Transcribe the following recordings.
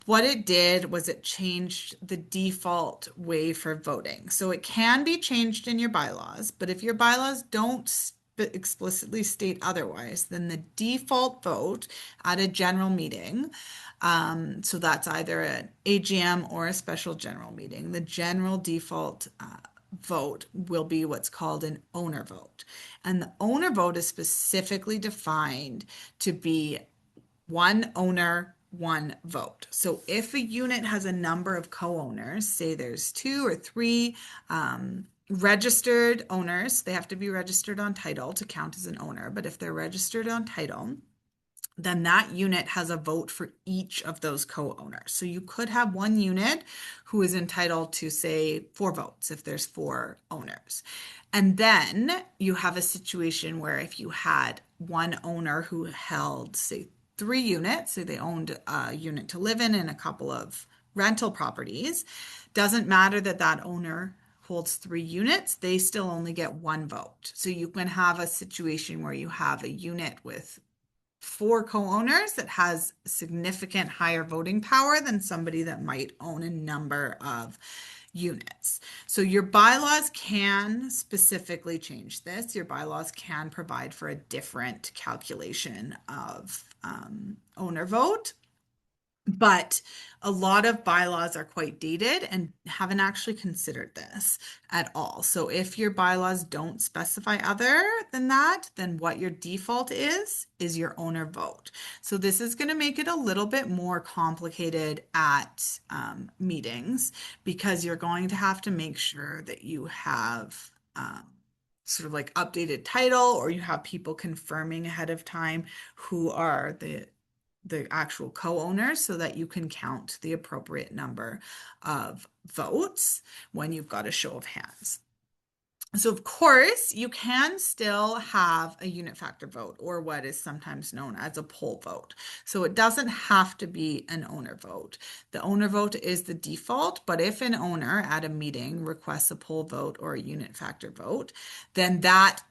What it did was it changed the default way for voting. So it can be changed in your bylaws, but if your bylaws don't explicitly state otherwise, then the default vote at a general meeting, so that's either an AGM or a special general meeting, the general default vote will be what's called an owner vote. And the owner vote is specifically defined to be one owner, one vote. So if a unit has a number of co-owners, say there's two or three registered owners, they have to be registered on title to count as an owner. But if they're registered on title, then that unit has a vote for each of those co-owners. So you could have one unit who is entitled to, say, 4 votes if there's 4 owners. And then you have a situation where if you had one owner who held, say, 3 units, so they owned a unit to live in and a couple of rental properties, doesn't matter that that owner holds 3 units, they still only get 1 vote. So you can have a situation where you have a unit with 4 co-owners that has significant higher voting power than somebody that might own a number of units. So your bylaws can specifically change this. Your bylaws can provide for a different calculation of owner vote. But a lot of bylaws are quite dated and haven't actually considered this at all. So if your bylaws don't specify other than that, then what your default is your owner vote. So this is going to make it a little bit more complicated at meetings because you're going to have to make sure that you have sort of like updated title or you have people confirming ahead of time who are the actual co-owners so that you can count the appropriate number of votes when you've got a show of hands. So of course, you can still have a unit factor vote or what is sometimes known as a poll vote. So it doesn't have to be an owner vote. The owner vote is the default, but if an owner at a meeting requests a poll vote or a unit factor vote, then that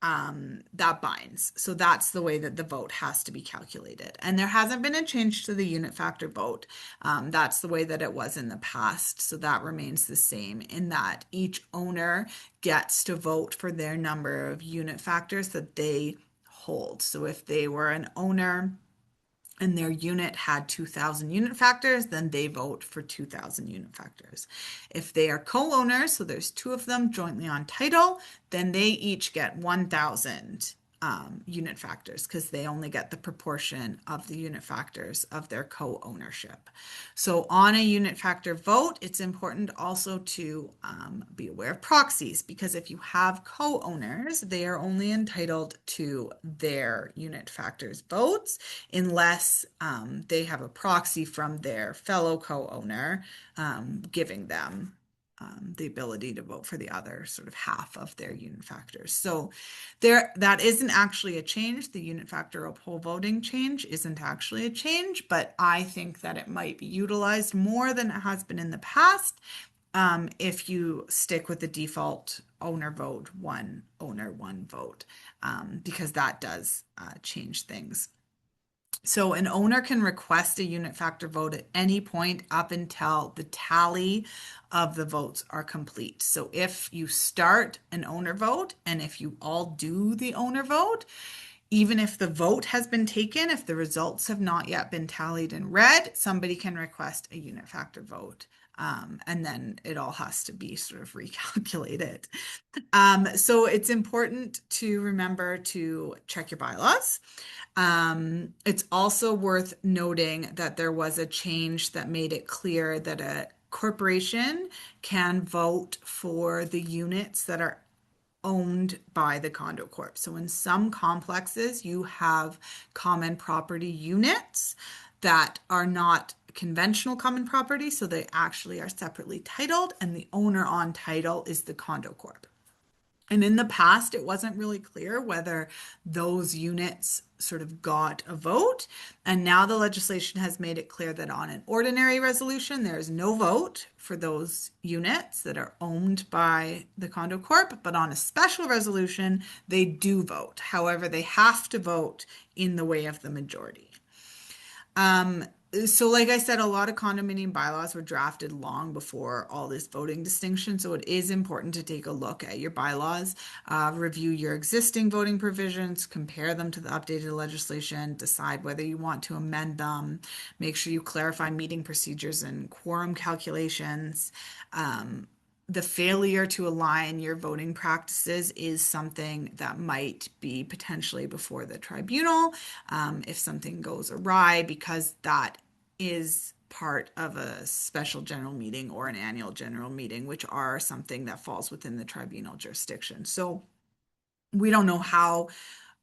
binds. So that's the way that the vote has to be calculated. And there hasn't been a change to the unit factor vote. That's the way that it was in the past. So that remains the same in that each owner gets to vote for their number of unit factors that they hold. So if they were an owner and their unit had 2,000 unit factors, then they vote for 2,000 unit factors. If they are co-owners, so there's 2 of them jointly on title, then they each get 1,000 unit factors because they only get the proportion of the unit factors of their co-ownership. So on a unit factor vote, it's important also to be aware of proxies because if you have co-owners, they are only entitled to their unit factors votes unless they have a proxy from their fellow co-owner giving them the ability to vote for the other sort of half of their unit factors. So that isn't actually a change. The unit factor of poll voting change isn't actually a change, but I think that it might be utilized more than it has been in the past if you stick with the default owner vote, one owner, one vote, because that does change things. So an owner can request a unit factor vote at any point up until the tally of the votes are complete. So if you start an owner vote and if you all do the owner vote, even if the vote has been taken, if the results have not yet been tallied and read, somebody can request a unit factor vote. And then it all has to be sort of recalculated. So it's important to remember to check your bylaws. It's also worth noting that there was a change that made it clear that a corporation can vote for the units that are owned by the condo corp. So in some complexes, you have common property units that are not conventional common property, so they actually are separately titled, and the owner on title is the condo corp. And in the past, it wasn't really clear whether those units sort of got a vote. And now the legislation has made it clear that on an ordinary resolution, there is no vote for those units that are owned by the condo corp. But on a special resolution, they do vote. However, they have to vote in the way of the majority. So, like I said, a lot of condominium bylaws were drafted long before all this voting distinction. So, it is important to take a look at your bylaws, review your existing voting provisions, compare them to the updated legislation, decide whether you want to amend them, make sure you clarify meeting procedures and quorum calculations. The failure to align your voting practices is something that might be potentially before the tribunal if something goes awry, because that is part of a special general meeting or an annual general meeting, which are something that falls within the tribunal jurisdiction. So we don't know how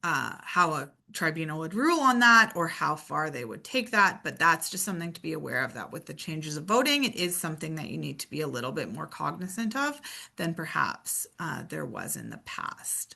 a tribunal would rule on that or how far they would take that, but that's just something to be aware of, that with the changes of voting, it is something that you need to be a little bit more cognizant of than perhaps there was in the past.